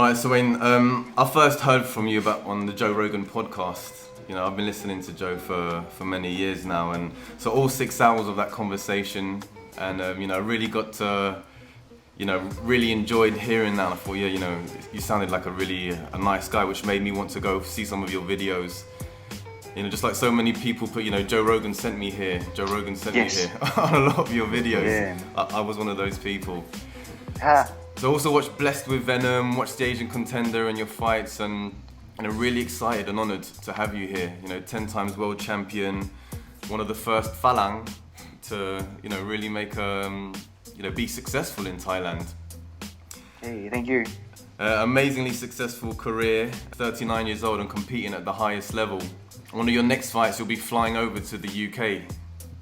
right, so Wayne, I first heard from you about on the Joe Rogan podcast. I've been listening to Joe for many years now, and so all 6 hours of that conversation, and I really got to, really enjoyed hearing that. And I thought, you sounded like a nice guy, which made me want to go see some of your videos. Just like so many people put, Joe Rogan sent me here. Joe Rogan sent me here on a lot of your videos. Yeah. I was one of those people. Ah. So I also watched Blessed with Venom, watched the Asian Contender and your fights, and I'm really excited and honoured to have you here. 10 times world champion, one of the first Falang to, really make, be successful in Thailand. Hey, thank you. Amazingly successful career, 39 years old and competing at the highest level. One of your next fights, you'll be flying over to the UK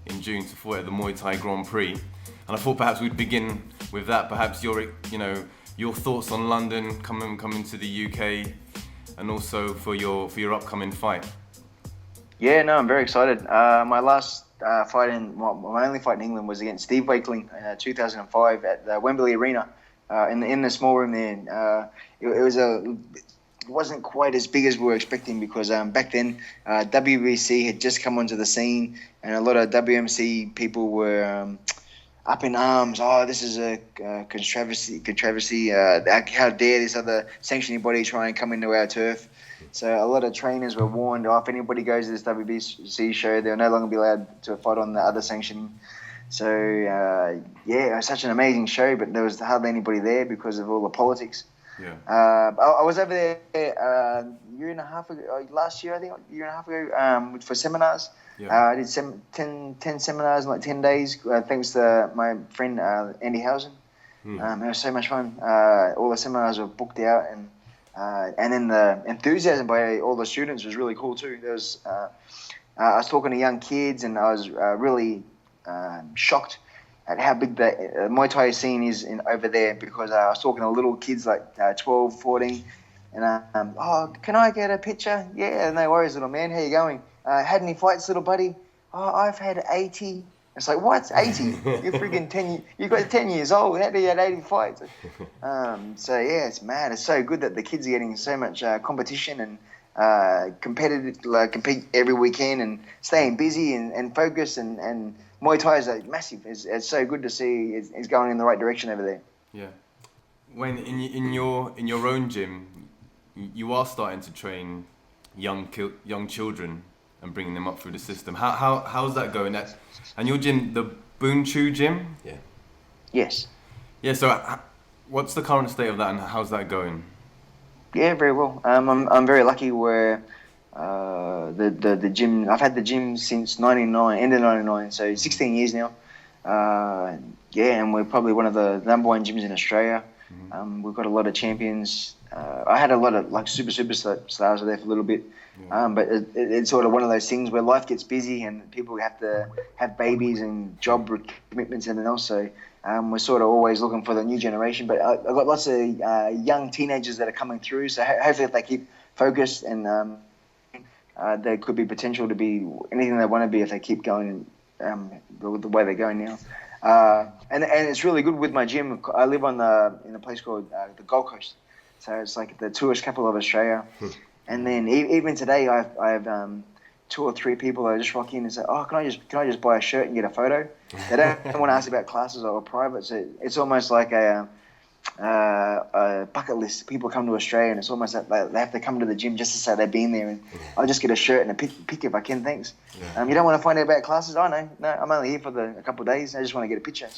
in June to fight at the Muay Thai Grand Prix. And I thought perhaps we'd begin with that. Perhaps your thoughts on London coming to the UK, and also for your upcoming fight. Yeah, no, I'm very excited. My last my only fight in England was against Steve Wakeling in 2005 at the Wembley Arena, in the small room there. It wasn't quite as big as we were expecting because back then WBC had just come onto the scene, and a lot of WMC people were up in arms. Oh, this is a controversy. How dare this other sanctioning body try and come into our turf? So a lot of trainers were warned, if anybody goes to this WBC show, they'll no longer be allowed to fight on the other sanctioning. So, it was such an amazing show, but there was hardly anybody there because of all the politics. Yeah. I was over there year and a half ago, last year, I think, for seminars. Yeah. I did 10 seminars in like 10 days, thanks to my friend Andy Housen. It was so much fun. All the seminars were booked out, and then the enthusiasm by all the students was really cool too. There was, I was talking to young kids, and I was really shocked at how big the Muay Thai scene is over there, because I was talking to little kids like 12, 14, and can I get a picture? Yeah, no worries, little man. How you going? Had any fights, little buddy? Oh, I've had 80. It's like, what? 80? You're freaking 10. You got 10 years old. How do you have 80 fights? So yeah, it's mad. It's so good that the kids are getting so much competition and compete every weekend and staying busy and focused, and Muay Thai is massive. It's so good to see it's going in the right direction over there. Yeah. When in your own gym, you are starting to train young children and bringing them up through the system. How's that going? And your gym, the Boon Chu gym? Yeah. Yes. Yeah. So, what's the current state of that, and how's that going? Yeah, very well. I'm very lucky where the gym. I've had the gym since '99, end of '99, so 16 years now. And we're probably one of the number one gyms in Australia. Mm-hmm. We've got a lot of champions. I had a lot of superstars there for a little bit. Yeah. But it's sort of one of those things where life gets busy and people have to have babies and job commitments and everything else. So we're sort of always looking for the new generation. But I've got lots of young teenagers that are coming through. So hopefully if they keep focused, and there could be potential to be anything they want to be if they keep going the way they're going now. And it's really good with my gym. I live in a place called the Gold Coast. So it's like the tourist capital of Australia. And then even today, I have 2 or 3 people that just rock in and say, "Oh, can I just buy a shirt and get a photo?" They don't want to ask about classes or private. So it's almost like a bucket list. People come to Australia, and it's almost like they have to come to the gym just to say they've been there. And I'll just get a shirt and a pic if I can. Thanks. Yeah. You don't want to find out about classes? Oh no, I'm only here for a couple of days. I just want to get a picture,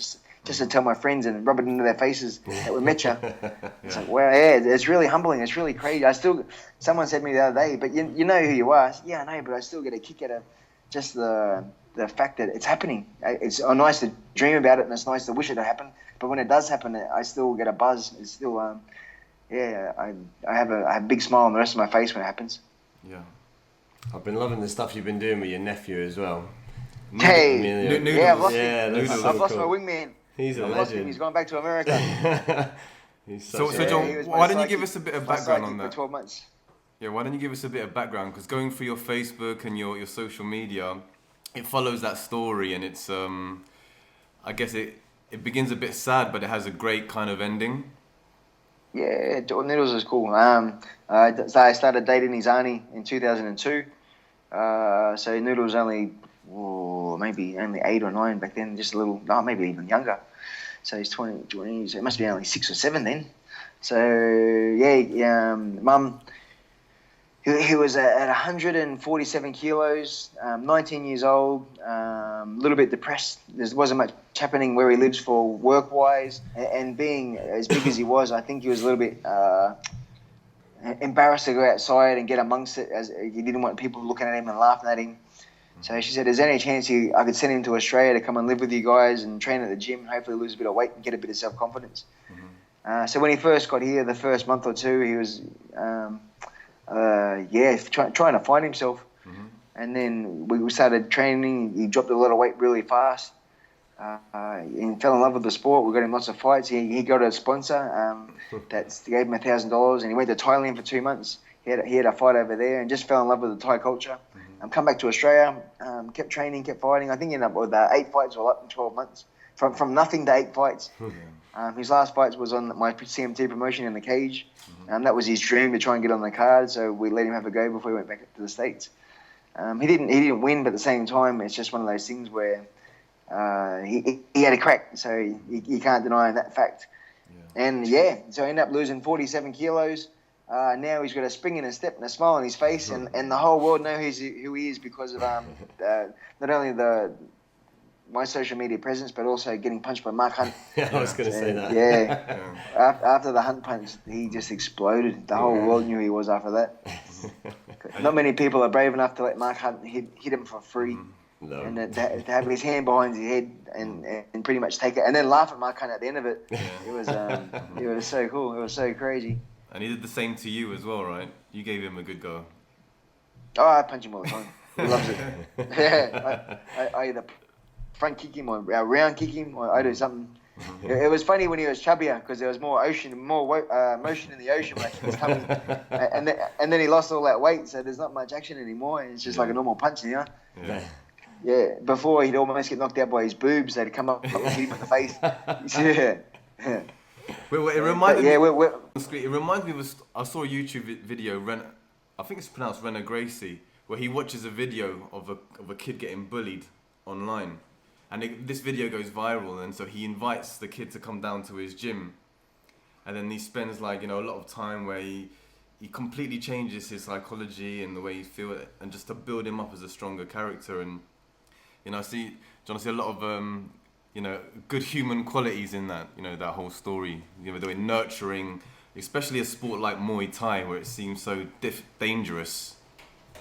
just to tell my friends and rub it into their faces that we met you. It's like, wow, yeah, it's really humbling. It's really crazy. Someone said to me the other day, but you know who you are. I said, yeah, I know, but I still get a kick out of just the fact that it's happening. It's nice to dream about it, and it's nice to wish it had happened. But when it does happen, I still get a buzz. It's still, I have a big smile on the rest of my face when it happens. Yeah. I've been loving the stuff you've been doing with your nephew as well. Hey, Noodles. Yeah, I've lost Noodles. I've lost my wingman. He's a I've legend. lost him. He's gone back to America. So John, why don't you give us a bit of background on that? For 12 months. Yeah, why don't you give us a bit of background? Because going through your Facebook and your social media, it follows that story, and it's I guess it begins a bit sad, but it has a great kind of ending. Yeah, Noodles is cool. So I started dating his auntie in 2002. So Noodles only, maybe only 8 or 9 back then, just a little, no, maybe even younger. So he's 20, so it must be only 6 or 7 then. So yeah, Mum, he was at 147 kilos, 19 years old, a little bit depressed. There wasn't much happening where he lives for work-wise, and being as big as he was, I think he was a little bit embarrassed to go outside and get amongst it, as he didn't want people looking at him and laughing at him. So she said, "Is there any chance I could send him to Australia to come and live with you guys and train at the gym, hopefully lose a bit of weight and get a bit of self-confidence?" So when he first got here, the first month or two, he was trying to find himself. And then we started training. He dropped a lot of weight really fast. He fell in love with the sport. We got him lots of fights. He got a sponsor that gave him $1,000, and he went to Thailand for 2 months. He had a fight over there and just fell in love with the Thai culture. Come back to Australia, kept training, kept fighting. I think he ended up with 8 fights all up in 12 months. From nothing to 8 fights. His last fight was on my CMT promotion in the cage. That was his dream to try and get on the card, so we let him have a go before he went back to the States. He didn't win, but at the same time, it's just one of those things where he had a crack, so you can't deny that fact. And so he ended up losing 47 kilos. Now he's got a spring in his step and a smile on his face, and the whole world knows who he is because of not only my social media presence, but also getting punched by Mark Hunt. I was going to say that. Yeah. After the Hunt punch, he just exploded. The whole world knew who he was after that. Not many people are brave enough to let Mark Hunt hit him for free. No. And to have his hand behind his head and pretty much take it, and then laugh at Mark Hunt at the end of it. It was so cool. It was so crazy. And he did the same to you as well, right? You gave him a good go. Oh, I punch him all the time. He loves it. Yeah, I either front kick him or round kick him, or I do something. It was funny when he was chubbier because there was more motion in the ocean when he was coming, and then he lost all that weight, so there's not much action anymore. It's just like a normal punch now. Yeah. Before he'd almost get knocked out by his boobs. They'd come up and hit him in the face. Yeah. Well, it reminded me. It reminds me of I saw a YouTube video. I think it's pronounced Renner Gracie, where he watches a video of a kid getting bullied online, and this video goes viral, and so he invites the kid to come down to his gym, and then he spends a lot of time where he completely changes his psychology and the way he feels, and just to build him up as a stronger character. And I see a lot of good human qualities in that, that whole story. The way nurturing, especially a sport like Muay Thai, where it seems so dangerous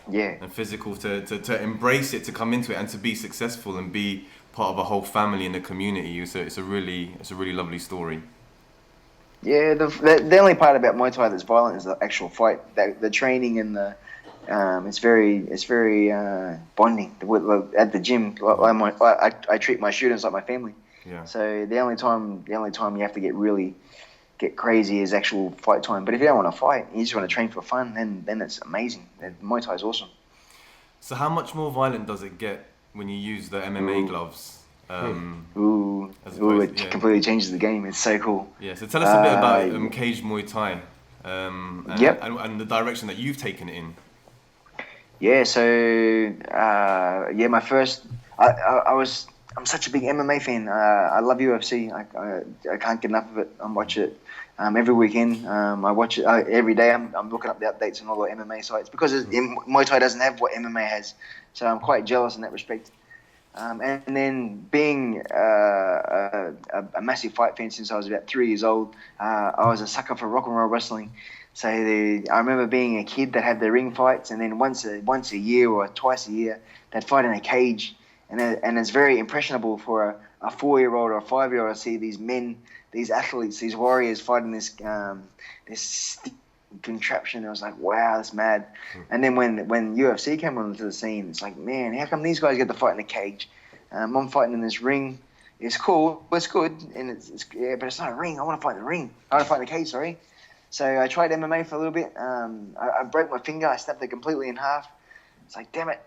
and physical, to embrace it, to come into it, and to be successful and be part of a whole family and a community. So it's a really lovely story. Yeah, the only part about Muay Thai that's violent is the actual fight. The training and it's very bonding. At the gym, I treat my students like my family. Yeah. So the only time you have to get crazy is actual fight time. But if you don't want to fight, you just want to train for fun, then it's amazing. Muay Thai is awesome. So how much more violent does it get when you use the MMA gloves? It completely changes the game. It's so cool. Yeah, so tell us a bit about cage Muay Thai and the direction that you've taken it in. Yeah, so my first, I'm such a big MMA fan. I love UFC. I can't get enough of it. I watch it every weekend. I watch it every day. I'm looking up the updates on all the MMA sites because Muay Thai doesn't have what MMA has. So I'm quite jealous in that respect. And then being a massive fight fan since I was about 3 years old, I was a sucker for rock and roll wrestling. So I remember being a kid that had the ring fights, and then once a year or twice a year, they'd fight in a cage. And it's very impressionable for a 4-year-old or a 5-year-old to see these men, these athletes, these warriors fighting this contraption. I was like, wow, that's mad. And then when UFC came onto the scene, it's like, man, how come these guys get to fight in a cage? I'm fighting in this ring. It's cool, it's good, and it's but it's not a ring. I want to fight in the ring. I want to fight in the cage, sorry. So I tried MMA for a little bit. I broke my finger. I snapped it completely in half. It's like, damn it.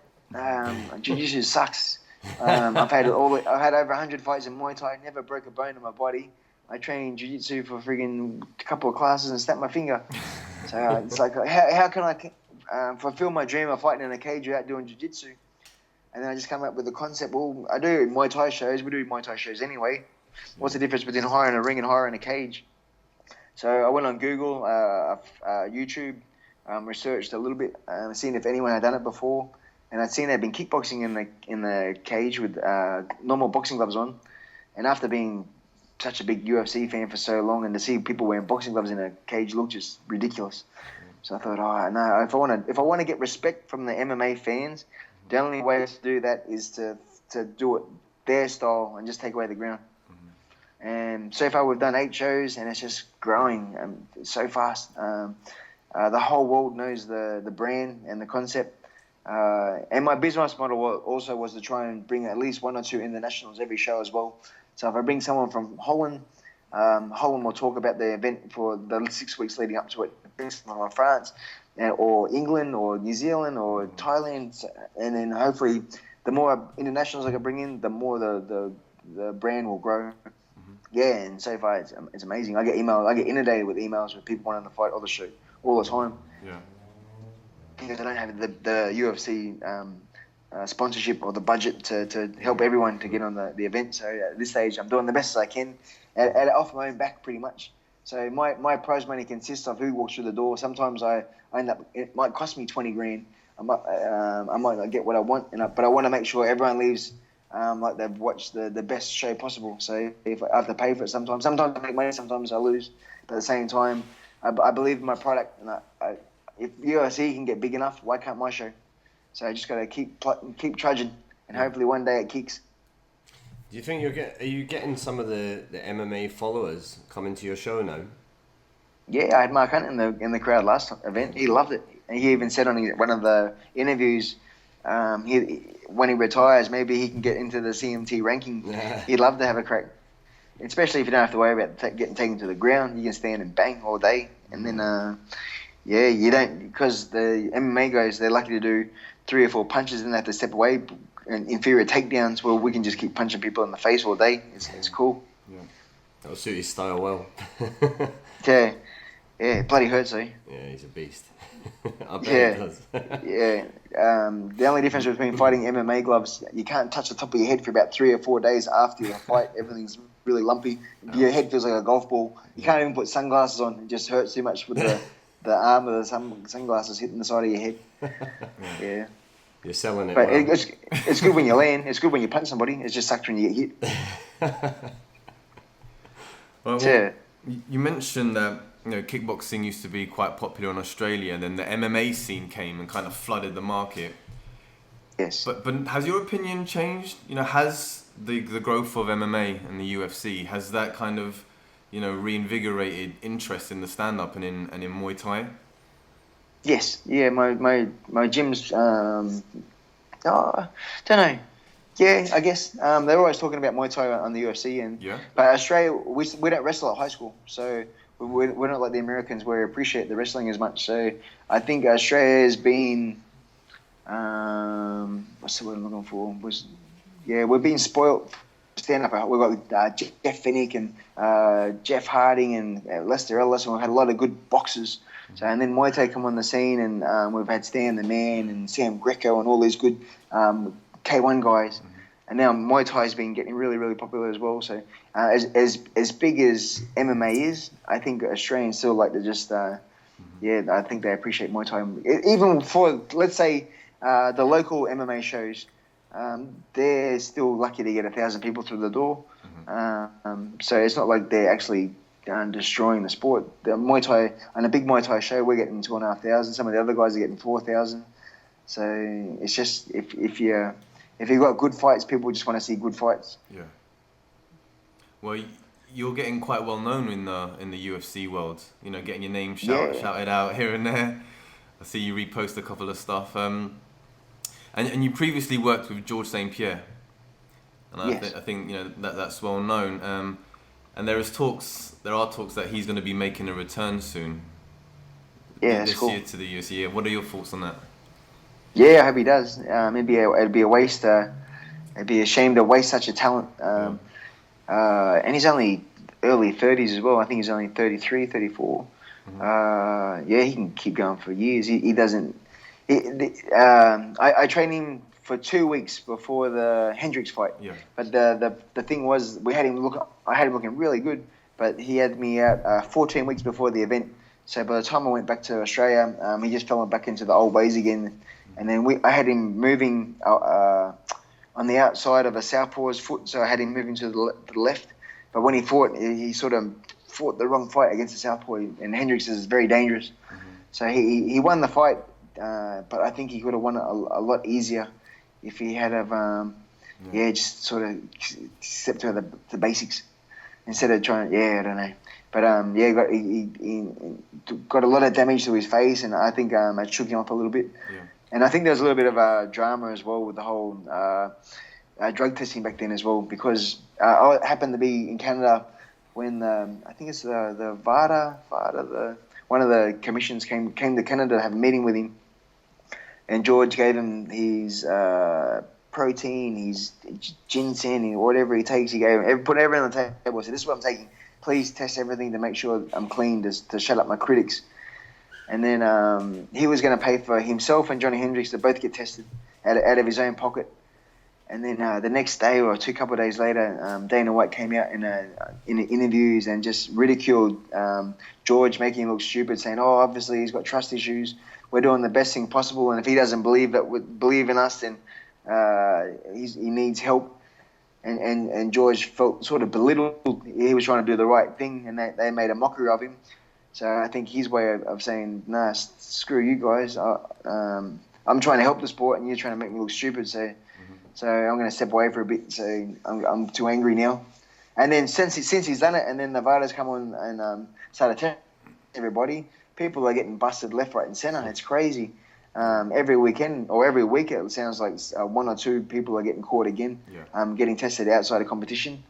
Jiu-Jitsu sucks. I've had over 100 fights in Muay Thai. Never broke a bone in my body. I trained jiu-jitsu for friggin' a couple of classes and snapped my finger. So it's like, how can I fulfill my dream of fighting in a cage without doing jiu-jitsu? And then I just come up with the concept, well, I do Muay Thai shows. We do Muay Thai shows anyway. What's the difference between hiring a ring and hiring a cage? So I went on Google, YouTube, researched a little bit, seen if anyone had done it before. And I'd seen they'd been kickboxing in the cage with normal boxing gloves on. And after being such a big UFC fan for so long, and to see people wearing boxing gloves in a cage looked just ridiculous. So I thought, oh no, if I want to get respect from the MMA fans, the only way to do that is to do it their style and just take away the ground. And so far we've done 8 shows, and it's just growing so fast. The whole world knows the brand and the concept. And my business model also was to try and bring at least 1 or 2 internationals every show as well. So if I bring someone from Holland, Holland will talk about the event for the 6 weeks leading up to it. Bring someone from France, or England, or New Zealand, or Thailand, and then hopefully the more internationals I can bring in, the more the brand will grow. Yeah, and so far it's amazing. I get inundated with emails with people wanting to fight all the time. Yeah. Because I don't have the UFC sponsorship or the budget to help everyone to get on the event. So at this stage, I'm doing the best as I can, off my own back pretty much. So my prize money consists of who walks through the door. Sometimes I end up, it might cost me 20 grand. I might not get what I want, but I want to make sure everyone leaves like they've watched the best show possible. So if I have to pay for it sometimes I make money, sometimes I lose. But at the same time, I believe in my product, and if UFC can get big enough, why can't my show? So I just got to keep trudging, and hopefully one day it kicks. Do you think are you getting some of the MMA followers coming to your show now? Yeah, I had Mark Hunt in the crowd last event. He loved it, and he even said on one of the interviews, when he retires, maybe he can get into the CMT ranking. Yeah. He'd love to have a crack, especially if you don't have to worry about getting taken to the ground. You can stand and bang all day, and then you don't, because the MMA guys, they're lucky to do 3 or 4 punches and they have to step away and inferior takedowns. Well, we can just keep punching people in the face all day. It's cool. Yeah, that'll suit his style well. Yeah, it bloody hurts though. Yeah, he's a beast. I bet it does. Yeah. The only difference between fighting MMA gloves, you can't touch the top of your head for about 3 or 4 days after your fight. Everything's really lumpy. Your head feels like a golf ball. You can't even put sunglasses on. It just hurts too much with the arm of the sunglasses hitting the side of your head. Yeah. You're selling it. But well. it's good when you land. It's good when you punch somebody. It's just sucks when you get hit. Well, you mentioned that kickboxing used to be quite popular in Australia, and then the MMA scene came and kind of flooded the market. Yes. But has your opinion changed? Has the growth of MMA and the UFC, has that kind of reinvigorated interest in the stand-up and in Muay Thai? Yes. Yeah. My gyms. Don't know. Yeah, I guess they're always talking about Muay Thai on the UFC, but Australia, we don't wrestle at high school, so we're not like the Americans where we appreciate the wrestling as much. So I think Australia's been what's the word I'm looking for? We're being spoilt. Stand up. We've got Jeff Fennick and Jeff Harding and Lester Ellis, and we've had a lot of good boxers. So and then Muay Thai come on the scene, and we've had Stan the Man and Sam Greco and all these good K1 guys, and now Muay Thai's been getting really, really popular as well. So as big as MMA is, I think Australians still like to just I think they appreciate Muay Thai. Even for, let's say, the local MMA shows, they're still lucky to get 1,000 people through the door. So it's not like they're actually destroying the sport. The Muay Thai, on a big Muay Thai show, we're getting 2,500. Some of the other guys are getting 4,000. So it's just if you've got good fights, people just want to see good fights. Yeah. Well, you're getting quite well known in the UFC world. Getting your name shouted out here and there. I see you repost a couple of stuff. And you previously worked with George St. Pierre, and yes. I think that's well known. And there are talks that he's going to be making a return soon. Yeah, this cool. year to the UFC. What are your thoughts on that? Yeah, I hope he does. It'd be a waste. It'd be a shame to waste such a talent. And he's only early 30s as well. I think he's only 33, 34. Yeah, he can keep going for years. He doesn't. I trained him for 2 weeks before the Hendricks fight. Yeah. But the thing was, I had him looking really good, but he had me out 14 weeks before the event. So by the time I went back to Australia, he just fell back into the old ways again. And then I had him moving on the outside of a southpaw's foot, so I had him moving to the left. But when he fought, he sort of fought the wrong fight against the southpaw, and Hendricks is very dangerous. So he won the fight, but I think he could have won it a lot easier if he had just sort of stepped to the basics instead of trying. I don't know. But he got a lot of damage to his face, and I think it shook him up a little bit. Yeah. And I think there was a little bit of drama as well with the whole drug testing back then as well, because I happened to be in Canada when I think it's the VADA, one of the commissions came to Canada to have a meeting with him, and George gave him his protein, his ginseng, or whatever he takes. He gave him, put everything on the table. I said, "This is what I'm taking. Please test everything to make sure I'm clean, to shut up my critics." And then he was going to pay for himself and Johnny Hendricks to both get tested out of his own pocket. And then the next day or couple of days later, Dana White came out in the interviews and just ridiculed George, making him look stupid, saying, "Oh, obviously he's got trust issues. We're doing the best thing possible, and if he doesn't believe in us, then he needs help." And George felt sort of belittled. He was trying to do the right thing, and they made a mockery of him. So I think his way of saying, "Nah, screw you guys. I'm trying to help the sport, and you're trying to make me look stupid. So I'm going to step away for a bit. So I'm too angry now." And then since he's done it, and then Nevada's come on and started telling everybody, people are getting busted left, right, and center. It's crazy. Every weekend or every week, it sounds like one or two people are getting caught again. Getting tested outside of competition.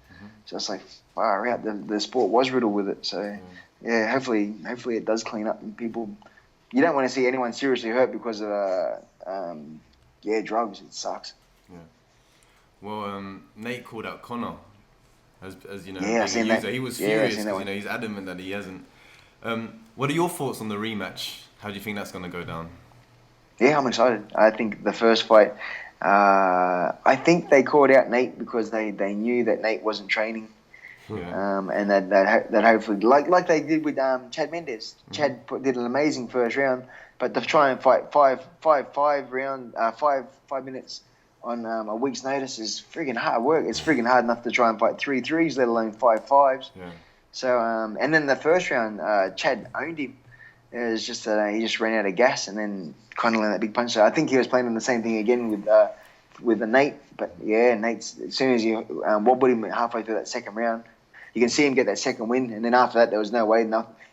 So it's like, far out. The sport was riddled with it. So. Yeah, hopefully it does clean up, and people. You don't want to see anyone seriously hurt because of drugs. It sucks. Yeah. Well, Nate called out Conor as you know, being a user. He was furious because he's adamant that he hasn't. What are your thoughts on the rematch? How do you think that's going to go down? Yeah, I'm excited. I think the first fight. I think they called out Nate because they knew that Nate wasn't training. Yeah. And that hopefully, like they did with Chad Mendes. Chad did an amazing first round, but to try and fight five minutes on a week's notice is friggin' hard work. It's friggin' hard enough to try and fight 3 3s, let alone 5 5s. Yeah. So and then the first round, Chad owned him. It was just that he just ran out of gas, and then Conor landed that big punch. So I think he was planning the same thing again with the Nate. But yeah, Nate's, as soon as he wobbled him halfway through that second round, you can see him get that second win, and then after that, there was no way.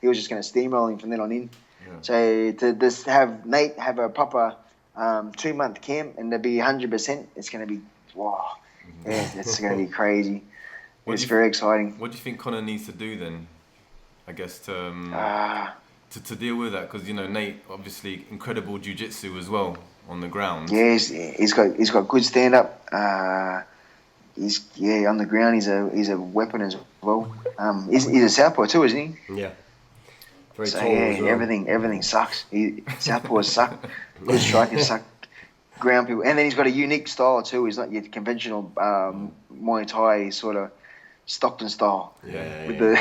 He was just going to steamroll him from then on in. Yeah. So to just have Nate have a proper 2-month camp and to be 100%, it's going to be wow. Yeah, it's going to be crazy. It's very exciting. What do you think Conor needs to do then? I guess to deal with that, because Nate obviously incredible jiu-jitsu as well on the ground. Yeah, he's got good stand up. On the ground he's a weapon as well. He's a southpaw too, isn't he? Yeah. Very so tall as well. everything sucks. Southpaws suck. Good strikers suck. Ground people, and then he's got a unique style too. He's not your conventional Muay Thai sort of Stockton style. Yeah. With the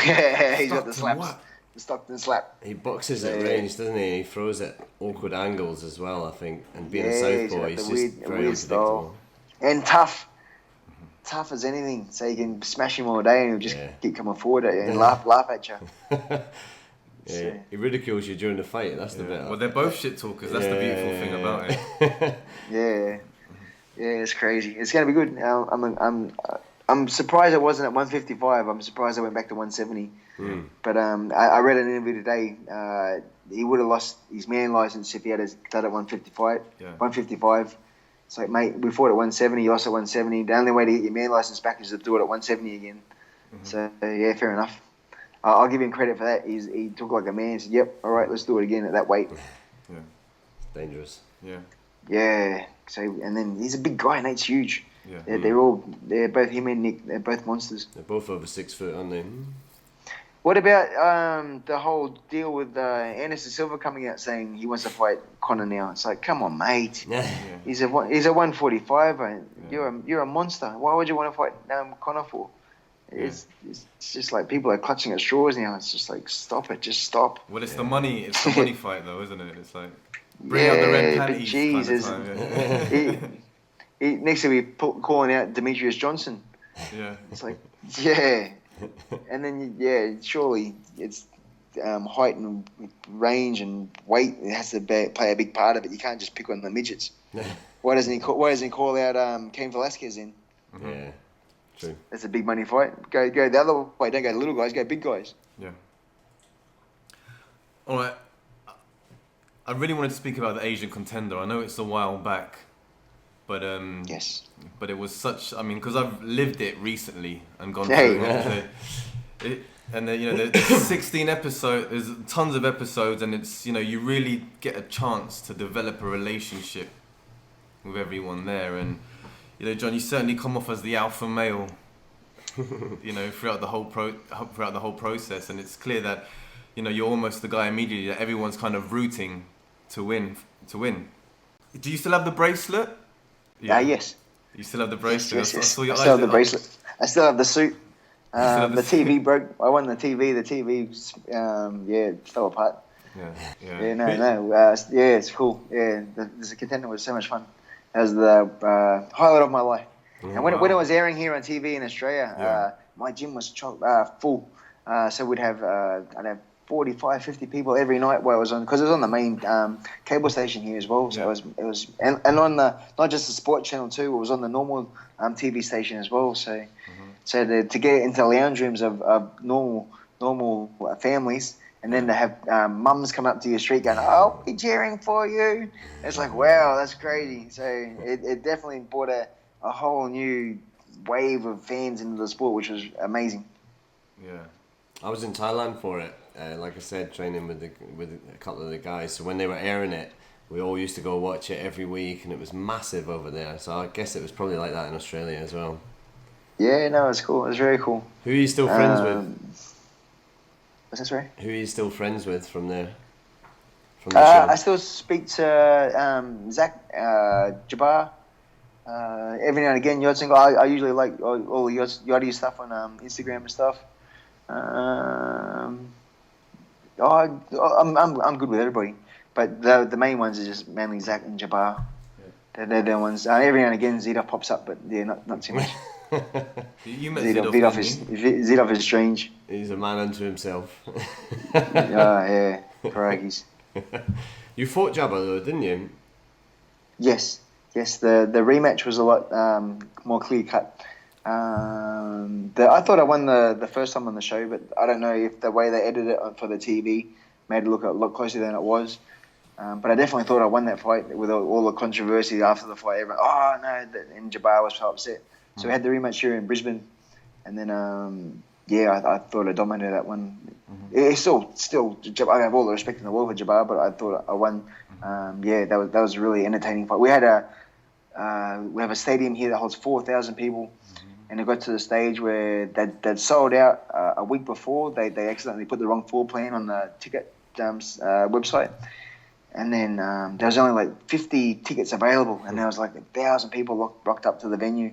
he's got the slaps. What? The Stockton slap. He boxes at range, doesn't he? He throws at awkward angles as well, I think. And being a southpaw, he's just very unpredictable. And tough. Tough as anything. So you can smash him all day and he'll just keep coming forward at you and laugh at you. Yeah, he ridicules you during the fight. That's the bit. Well, they're both shit talkers. That's the beautiful thing about it. Yeah, it's crazy. It's gonna be good. I'm surprised I wasn't at 155. I'm surprised I went back to 170. But I read an interview today. He would have lost his man license if he had done at 155. Yeah. 155. It's like, mate, we fought at 170. You lost at 170. The only way to get your man license back is to do it at 170 again. So yeah, fair enough. I'll give him credit for that. He took like a man and said, "Yep, all right, let's do it again at that weight." Yeah. It's dangerous. Yeah. Yeah. So and then he's a big guy. Nate's huge. Yeah. They're both him and Nick. They're both monsters. They're both over 6 foot, aren't they? What about the whole deal with Anderson Silva coming out saying he wants to fight Conor now? It's like, come on, mate. He's a 145. You're a monster. Why would you want to fight Conor for? It's just like people are clutching at straws now. It's just like, stop it. Just stop. Well, it's the money. It's the money fight, though, isn't it? It's like bring out the red panties kind of time. He next to me calling out Demetrius Johnson. Yeah. It's like, and then surely it's height and range and weight. It has to play a big part of it. You can't just pick on the midgets. Why doesn't he call out Cain Velasquez in? Yeah, true. That's a big money fight. Go the other way. Don't go to little guys. Go big guys. Yeah. All right. I really wanted to speak about the Asian Contender. I know it's a while back, but yes. But it was such. I mean, because I've lived it recently and gone through it. And there's 16 episodes. There's tons of episodes, and it's you really get a chance to develop a relationship with everyone there. And John, you certainly come off as the alpha male. Throughout the whole process, and it's clear that you're almost the guy immediately that everyone's kind of rooting to win. Do you still have the bracelet? Yes. You still have the bracelet? Yes. I still have the bracelet. I still have the suit. The TV broke. I won the TV. The TV, fell apart. It's cool. The Contender was so much fun. It was the highlight of my life. And when it was airing here on TV in Australia, my gym was full. So I'd have 45, 50 people every night while I was on, because it was on the main cable station here as well. So it was, and on the, not just the sport channel too, it was on the normal TV station as well. So, to get into the lounge rooms of normal families, and then to have mums come up to your street going, "Oh, we're cheering for you." It's like, wow, that's crazy. So it definitely brought a whole new wave of fans into the sport, which was amazing. Yeah, I was in Thailand for it. Like I said, training with a couple of the guys. So when they were airing it, we all used to go watch it every week, and it was massive over there. So I guess it was probably like that in Australia as well. Yeah, no, it's cool. It was very cool. Who are you still friends with? What's that, sorry? Who are you still friends with from there? From the show? I still speak to Zach Jabbar. Every now and again, Yodson. I usually like all the Yoddy stuff on Instagram and stuff. I'm good with everybody, but the main ones are just mainly Zach and Jabbar. They're the ones. Every now and again, Zeta pops up, but not too much. You met Zidov is strange. He's a man unto himself. Yeah, crikey. You fought Jabba though, didn't you? Yes. The rematch was a lot more clear cut. I thought I won the first time on the show, but I don't know if the way they edited it for the TV made it look a lot closer than it was. But I definitely thought I won that fight with all the controversy after the fight. Everyone, and Jabbar was so upset. So we had the rematch here in Brisbane, and then I thought I dominated that one. It's still I have all the respect in the world for Jabbar, but I thought I won. That was a really entertaining fight. We have a stadium here that holds 4,000 people, and it got to the stage where they'd sold out a week before. They accidentally put the wrong floor plan on the ticket website. And then there was only like 50 tickets available, and there was like 1,000 people rocked up to the venue.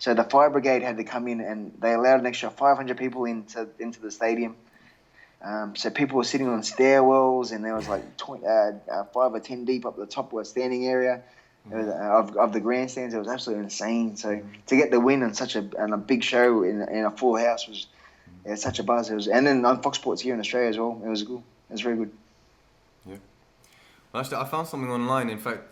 So the fire brigade had to come in, and they allowed an extra 500 people into the stadium. So people were sitting on stairwells, and there was like 5 or 10 deep up the top of a standing area of the grandstands. It was absolutely insane. So to get the win on such a big show in a full house was such a buzz. It was, and then on Fox Sports here in Australia as well. It was good. It was very good. Yeah. Well, actually, I found something online. In fact,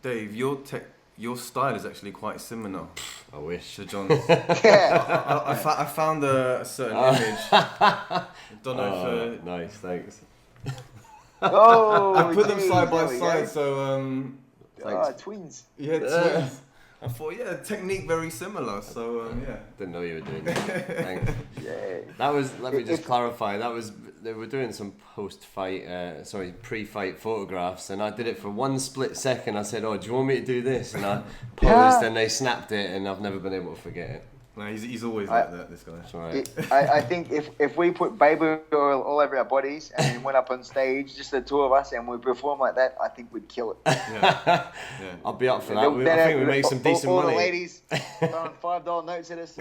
Dave, your style is actually quite similar. I wish. To John's. I found a certain image. Don't know if... nice, thanks. I put them side by side, so... twins. Yeah, twins. I thought, technique very similar, so Didn't know you were doing that. Thanks. Yeah. That was, let me just clarify, they were doing some pre-fight photographs, and I did it for 1 split second. I said, "Oh, do you want me to do this?" And I posed, and they snapped it, and I've never been able to forget it. No, he's always like that, this guy. That's right. I think if we put baby oil all over our bodies and went up on stage, just the two of us, and we perform like that, I think we'd kill it. Yeah. I'll be up for that. I think we make some decent all money. All the ladies throwing $5 notes at us.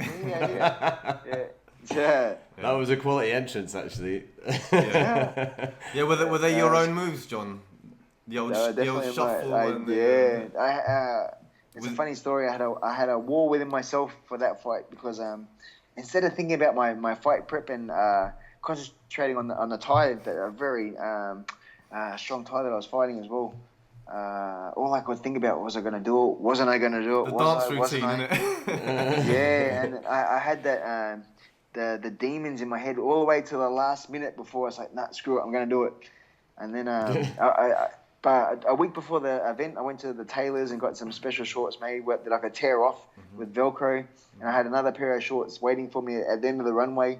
Yeah. That was a quality entrance, actually. Yeah, were they your own moves, John? The old shuffle. It's a funny story. I had a war within myself for that fight because instead of thinking about my fight prep and concentrating on the tie, a very strong tie that I was fighting as well, all I could think about was I going to do it? Wasn't I going to do it? The dance routine, innit? Yeah, and I had that the demons in my head all the way to the last minute before I was like, nah, screw it, I'm going to do it. And then But a week before the event, I went to the tailors and got some special shorts made that I could tear off with Velcro. And I had another pair of shorts waiting for me at the end of the runway.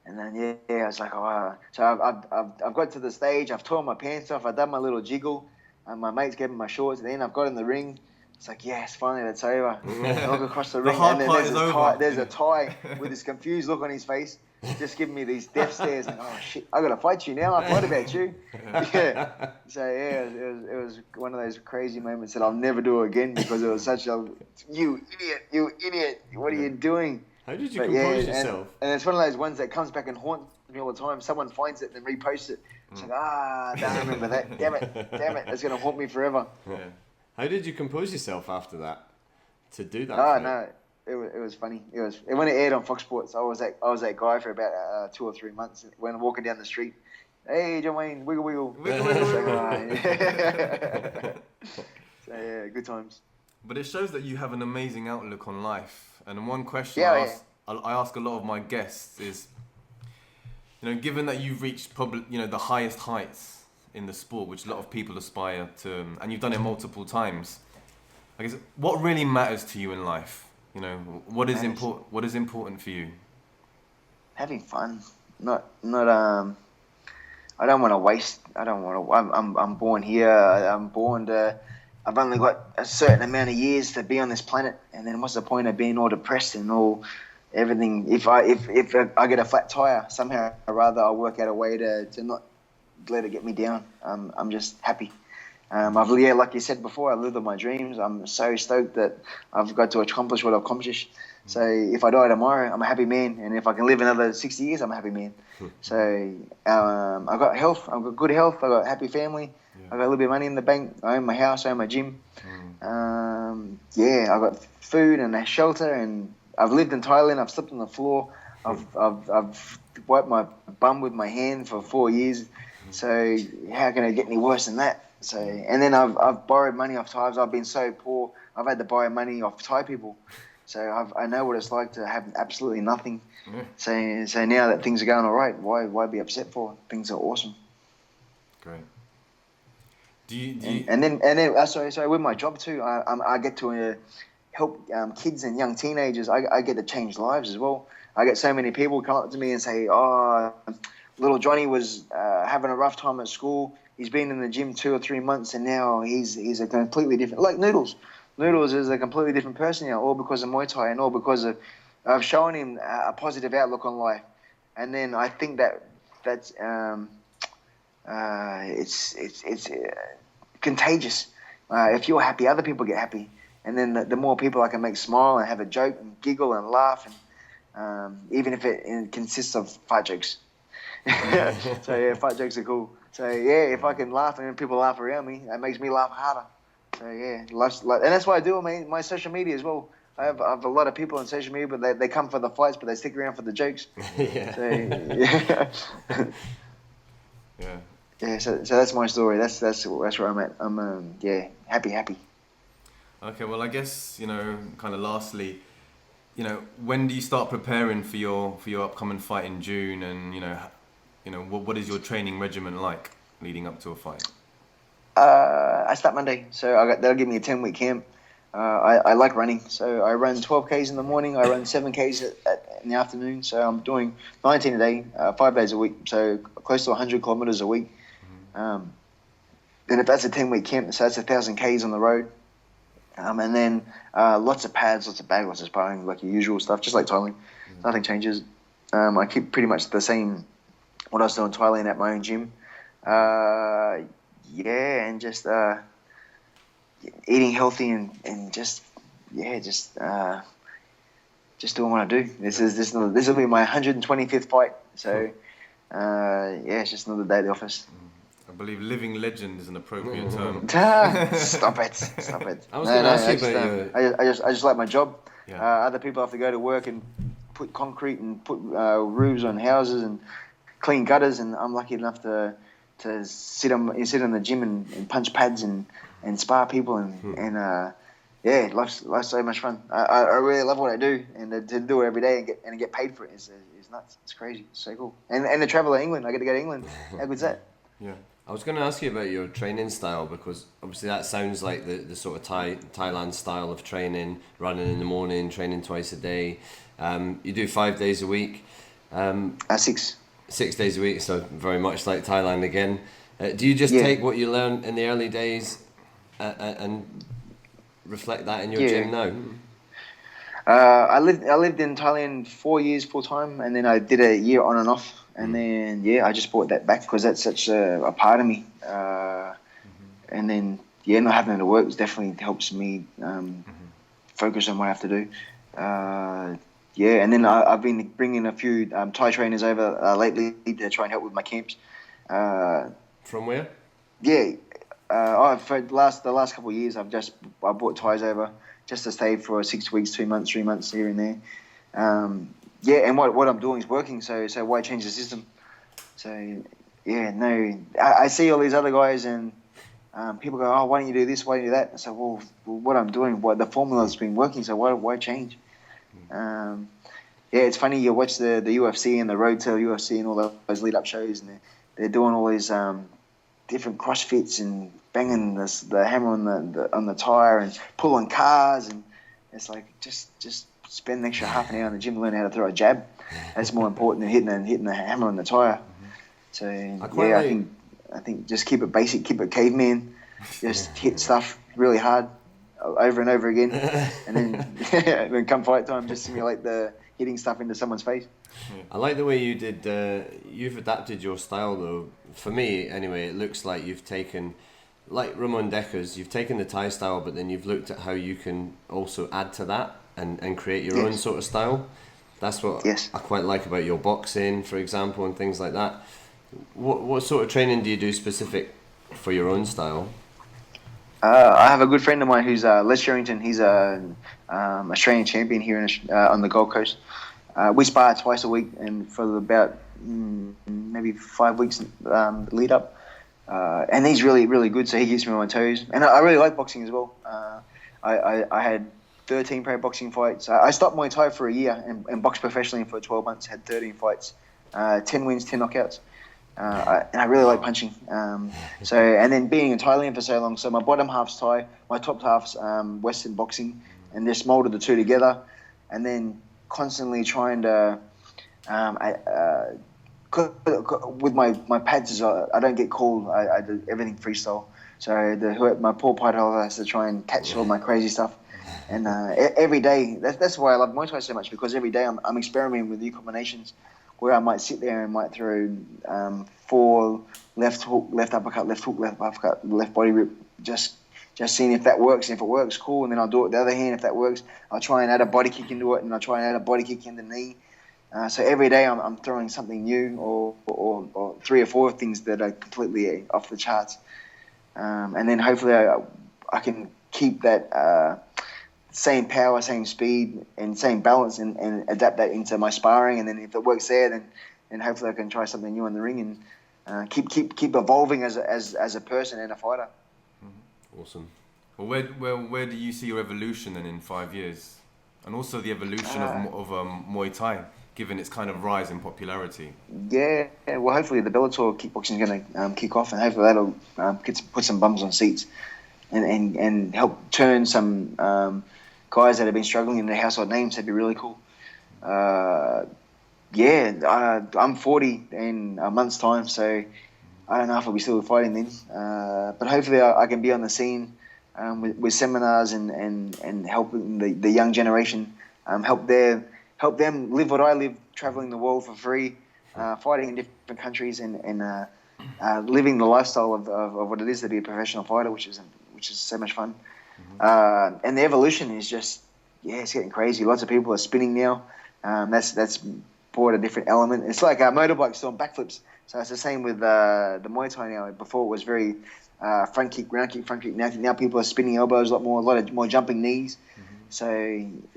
And then, I was like, oh. So I've got to the stage. I've torn my pants off. I've done my little jiggle. And my mates gave me my shorts. And then I've got in the ring. It's like, yes, finally, that's over. I look across the ring. Hard and part then is over. There's a tie with this confused look on his face. Just giving me these death stares. Like, oh, shit, I got to fight you now. I thought about you. Yeah. So, it was one of those crazy moments that I'll never do again because it was such a, you idiot, what are you doing? How did you compose yourself? And it's one of those ones that comes back and haunts me all the time. Someone finds it and then reposts it. It's like, don't remember that. Damn it. It's going to haunt me forever. Yeah. How did you compose yourself after that to do that? Oh, no. It was funny. When it aired on Fox Sports, I was that guy for about 2 or 3 months. When walking down the street, hey, John Wayne, wiggle, wiggle. So, good times. But it shows that you have an amazing outlook on life. And one question I ask a lot of my guests is, given that you've reached probably, the highest heights in the sport, which a lot of people aspire to, and you've done it multiple times, I guess, what really matters to you in life? What is important? What is important for you? Having fun, not. I don't want to waste. I don't want to. I'm born here. I'm born to. I've only got a certain amount of years to be on this planet, and then what's the point of being all depressed and all everything? If I get a flat tire, somehow or rather I'll work out a way to not let it get me down. I'm just happy. Like you said before, I lived on my dreams. I'm so stoked that I've got to accomplish what I've accomplished. So if I die tomorrow, I'm a happy man. And if I can live another 60 years, I'm a happy man. So I've got health. I've got good health. I've got a happy family. I've got a little bit of money in the bank. I own my house. I own my gym. I've got food and a shelter. And I've lived in Thailand. I've slept on the floor. I've wiped my bum with my hand for 4 years. So how can it get any worse than that? So, and then I've borrowed money off Thais. I've been so poor. I've had to borrow money off Thai people. So I know what it's like to have absolutely nothing. Yeah. So now that things are going all right, why be upset for? Things are awesome. Great. Do you... And then sorry, with my job too, I get to help kids and young teenagers. I get to change lives as well. I get so many people come up to me and say, "Oh, little Johnny was having a rough time at school. He's been in the gym 2 or 3 months, and now he's a completely different, like Noodles. Noodles is a completely different person now, all because of Muay Thai and all because of I've shown him a positive outlook on life. And then I think that's it's contagious. If you're happy, other people get happy, and then the more people I can make smile and have a joke and giggle and laugh, and even if it consists of fart jokes. So fart jokes are cool. So if I can laugh and people laugh around me, that makes me laugh harder. So and that's why I do my social media as well. I have a lot of people on social media, but they come for the fights, but they stick around for the jokes. So that's my story. That's where I'm at. I'm happy. Okay, well I guess kind of lastly, when do you start preparing for your upcoming fight in June, and what is your training regimen like leading up to a fight? I start Monday, so they'll give me a 10-week camp. I like running, so I run 12 Ks in the morning. I run 7 Ks in the afternoon. So I'm doing 19 a day, 5 days a week, so close to 100 kilometers a week. Then if that's a 10-week camp, so that's 1,000 Ks on the road. And then lots of pads, lots of bag, lots of sparring, like your usual stuff, just like Thailand. Nothing changes. I keep pretty much the same what I was doing in Thailand at my own gym. And just eating healthy and just doing what I do. This will be my 125th fight. So it's just another day at the office. I believe living legend is an appropriate term. Stop it. I was going to ask you about I just like my job. Yeah. Other people have to go to work and put concrete and put roofs on houses and clean gutters, and I'm lucky enough to sit in the gym and punch pads and spar people and life's so much fun. I really love what I do, and to do it every day and get paid for it is nuts. It's crazy. It's so cool. And to travel to England, I get to go to England. How good's that? Yeah. I was going to ask you about your training style, because obviously that sounds like the sort of Thailand style of training, running in the morning, training twice a day. You do 5 days a week. 6. 6 days a week, so very much like Thailand again. Do you just take what you learned in the early days and reflect that in your gym now? I lived in Thailand 4 years full time, and then I did a year on and off, and then I just brought that back because that's such a part of me. And then not having to work definitely helps me focus on what I have to do. And then I've been bringing a few Thai trainers over lately to try and help with my camps. From where? For the last couple of years, I brought Thais over just to stay for 6 weeks, 2 months, 3 months here and there. And what I'm doing is working, so why change the system? So I see all these other guys and people go, oh, why don't you do this? Why don't you do that? I say, well, what I'm doing, the formula's been working, so why change? It's funny, you watch the UFC and the Road to UFC and all those lead-up shows, and they're doing all these different crossfits and banging the hammer on the tire and pulling cars, and it's like just spend an extra half an hour in the gym to learn how to throw a jab. That's more important than hitting the hammer on the tire. So I think just keep it basic, keep it caveman, just hit stuff really hard over and over again, and then come fight time, just simulate the hitting stuff into someone's face. I like the way you did. You've adapted your style, though. For me, anyway, it looks like you've taken, like Ramon Decker's, you've taken the Thai style, but then you've looked at how you can also add to that and create your own sort of style. That's what I quite like about your boxing, for example, and things like that. What sort of training do you do specific for your own style? I have a good friend of mine who's Les Sherrington. He's an Australian champion here on the Gold Coast. We spar twice a week, and for about maybe 5 weeks lead up. And he's really, really good, so he keeps me on my toes. And I really like boxing as well. I had 13 pro boxing fights. I stopped Muay Thai for a year and boxed professionally for 12 months, had 13 fights, 10 wins, 10 knockouts. And I really like punching. And then being in Thailand for so long, so my bottom half's Thai, my top half's Western boxing, and just molded the two together, and then constantly trying to, with my pads, I don't get called. I do everything freestyle. So my poor pied holder has to try and catch all my crazy stuff. And every day, that's why I love Muay Thai so much, because every day I'm experimenting with new combinations, where I might sit there and might throw 4 left hook, left uppercut, left hook, left uppercut, left body rip, just seeing if that works. And if it works, cool. And then I'll do it with the other hand. If that works, I'll try and add a body kick into it, and I'll try and add a body kick in the knee. So every day I'm throwing something new, or 3 or 4 things that are completely off the charts. And then hopefully I can keep that same power, same speed, and same balance, and adapt that into my sparring. And then if it works there, then hopefully I can try something new in the ring and keep evolving as a person and a fighter. Awesome. Well, where do you see your evolution then in 5 years, and also the evolution of Muay Thai, given its kind of rise in popularity? Yeah. Well, hopefully the Bellator kickboxing is going to kick off, and hopefully that'll put some bums on seats, and help turn some guys that have been struggling into household names. That'd be really cool. I'm 40 in a month's time, so I don't know if I'll be still fighting then. But hopefully I can be on the scene with seminars and helping the young generation, help them live what I live, traveling the world for free, fighting in different countries and living the lifestyle of what it is to be a professional fighter, which is so much fun. And the evolution is just, it's getting crazy. Lots of people are spinning now. That's brought a different element. It's like motorbikes doing backflips. So it's the same with the Muay Thai now. Before it was very front kick, round kick, front kick. Now people are spinning elbows a lot more jumping knees. So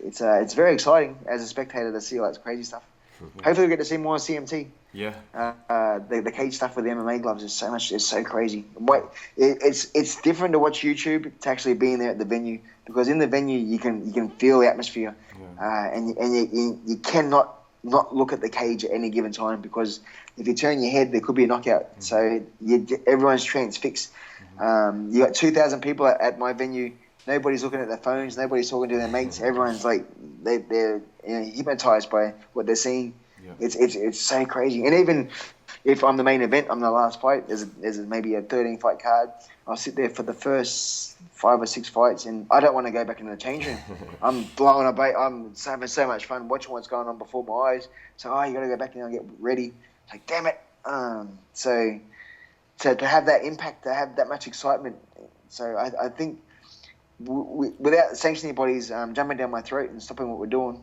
it's very exciting as a spectator to see all that crazy stuff. Hopefully we get to see more CMT. Yeah. The cage stuff with the MMA gloves is so crazy. It's different to watch YouTube to actually being there at the venue, because in the venue you can feel the atmosphere, and you cannot not look at the cage at any given time, because if you turn your head there could be a knockout. So everyone's transfixed. You got 2,000 people at my venue. Nobody's looking at their phones. Nobody's talking to their mates. Everyone's like they're hypnotized by what they're seeing. Yeah. It's so crazy. And even if I'm the main event, I'm the last fight. There's maybe a 13 fight card. I'll sit there for the first 5 or 6 fights, and I don't want to go back into the change room. I'm blowing up. I'm having so much fun watching what's going on before my eyes. So you got to go back in and get ready. Like damn it. So to have that impact, to have that much excitement. So I think. Without sanctioning bodies jumping down my throat and stopping what we're doing,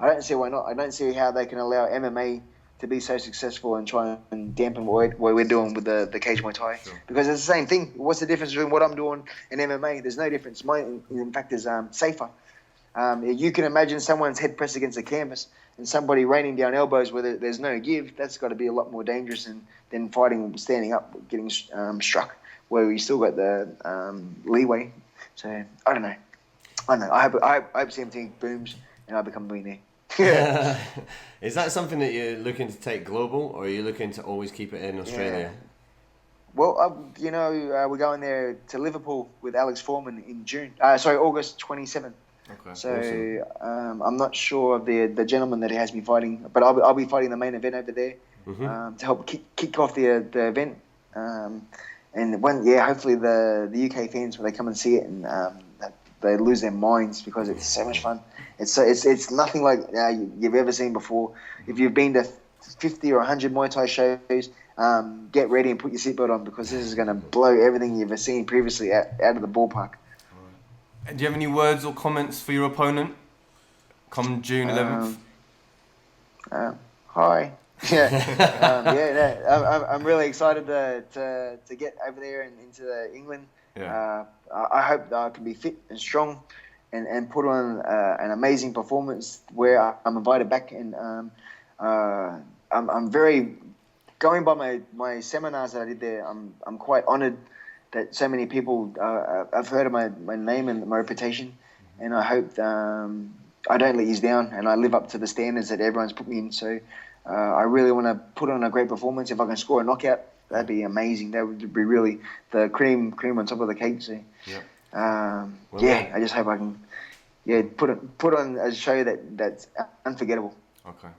I don't see why not. I don't see how they can allow MMA to be so successful and try and dampen what we're doing with the cage Muay Thai. Sure. Because it's the same thing. What's the difference between what I'm doing and MMA? There's no difference. Mine, in fact, is safer. You can imagine someone's head pressed against the canvas and somebody raining down elbows where there's no give. That's got to be a lot more dangerous than fighting standing up, getting struck, where you still got the leeway. So I don't know. I hope CMT booms and I become a millionaire. Is that something that you're looking to take global, or are you looking to always keep it in Australia? Yeah. Well, we're going there to Liverpool with Alex Foreman in August 27th. Okay. So awesome. I'm not sure of the gentleman that has me fighting, but I'll be fighting the main event over there to help kick off the event. And hopefully the UK fans, when they come and see it, and that they lose their minds, because it's so much fun. It's nothing like you've ever seen before. If you've been to 50 or 100 Muay Thai shows, get ready and put your seatbelt on, because this is going to blow everything you've ever seen previously out of the ballpark. And do you have any words or comments for your opponent come June 11th? Hi. I'm really excited to get over there and into England. Yeah. I hope that I can be fit and strong and put on an amazing performance where I'm invited back. And I'm very, going by my seminars that I did there, I'm quite honoured that so many people have heard of my name and my reputation. And I hope I don't let you down, and I live up to the standards that everyone's put me in. So I really want to put on a great performance. If I can score a knockout, that'd be amazing. That would be really the cream on top of the cake. So, I just hope I can, put on a show that's unforgettable. Okay.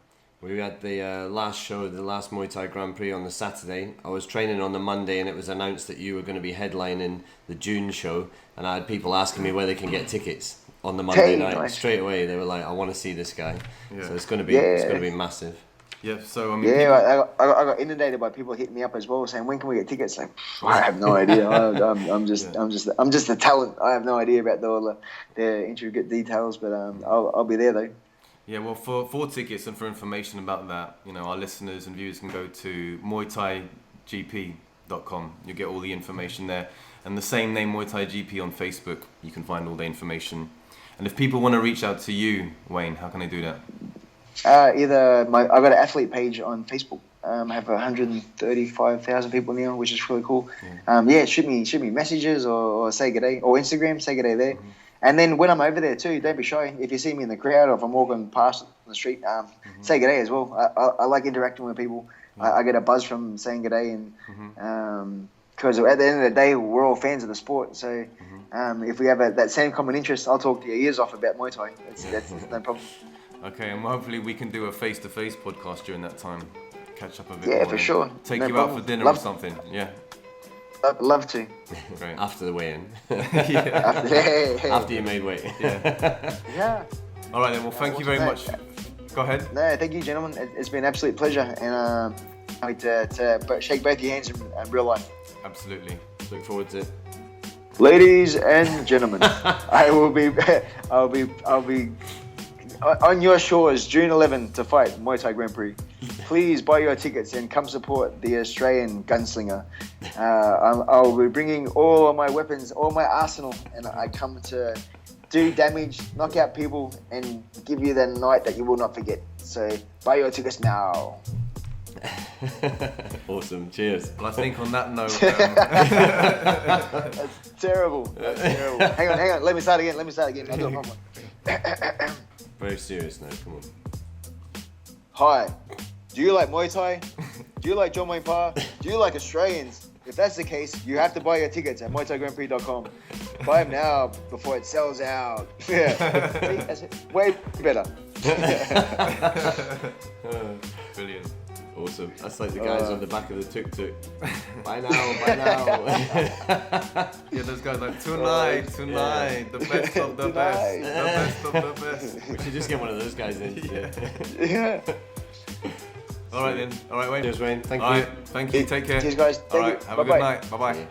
We had the last show, the last Muay Thai Grand Prix on the Saturday. I was training on the Monday, and it was announced that you were going to be headlining the June show, and I had people asking me where they can get tickets on the Monday night. Nice. Straight away, they were like, "I want to see this guy." Yeah. So it's going to be massive. Yeah, so I mean, I got inundated by people hitting me up as well, saying, "When can we get tickets?" Like, I have no idea. I'm just the talent. I have no idea about the intricate details, but I'll be there though. Yeah, well, for tickets and for information about that, our listeners and viewers can go to muaythaigp.com. You get all the information there, and the same name, Muay Thai GP, on Facebook. You can find all the information. And if people want to reach out to you, Wayne, how can they do that? I've got an athlete page on Facebook. I have 135,000 people now, which is really cool. Yeah. Shoot me messages or say good day, or Instagram, say good day there. Mm-hmm. And then when I'm over there too, don't be shy. If you see me in the crowd or if I'm walking past on the street, say good day as well. I like interacting with people. I get a buzz from saying good day, and because at the end of the day, we're all fans of the sport. So if we have that same common interest, I'll talk your ears off about Muay Thai. That's no problem. Okay, and hopefully we can do a face-to-face podcast during that time. Catch up a bit more. Yeah, for sure. Take you out for dinner or something. Yeah. Love to. Great. After the weigh-in. After you made weight. Yeah. All right then. Well, thank you very much. Go ahead. No, thank you, gentlemen. It's been an absolute pleasure, and I to shake both your hands in real life. Absolutely. Look forward to it. Ladies and gentlemen, I'll be on your shores June 11th to fight Muay Thai Grand Prix. Please buy your tickets and come support the Australian gunslinger. I'll be bringing all of my weapons, all my arsenal, and I come to do damage, knock out people, and give you the night that you will not forget. So buy your tickets now. Awesome. Cheers. Well, I think on that note, That's terrible. That's terrible. Hang on. Let me start again. I'll do it proper. Very serious now. Come on. Hi. Do you like Muay Thai? Do you like John Wayne Parr? Do you like Australians? If that's the case, you have to buy your tickets at MuayThaiGrandPrix.com. Buy them now before it sells out. Yeah. See, that's way better. brilliant. Awesome. That's like the guys on the back of the tuk-tuk. Buy now. Yeah, those guys like tonight, the best of the best, the best of the best. We should just get one of those guys in. Yeah. All right then. All right, Wayne. Cheers, Wayne. Thank All you. right. Thank you. Take care. Cheers, guys. All Thank right. you. Have a good night. Bye bye. Yeah.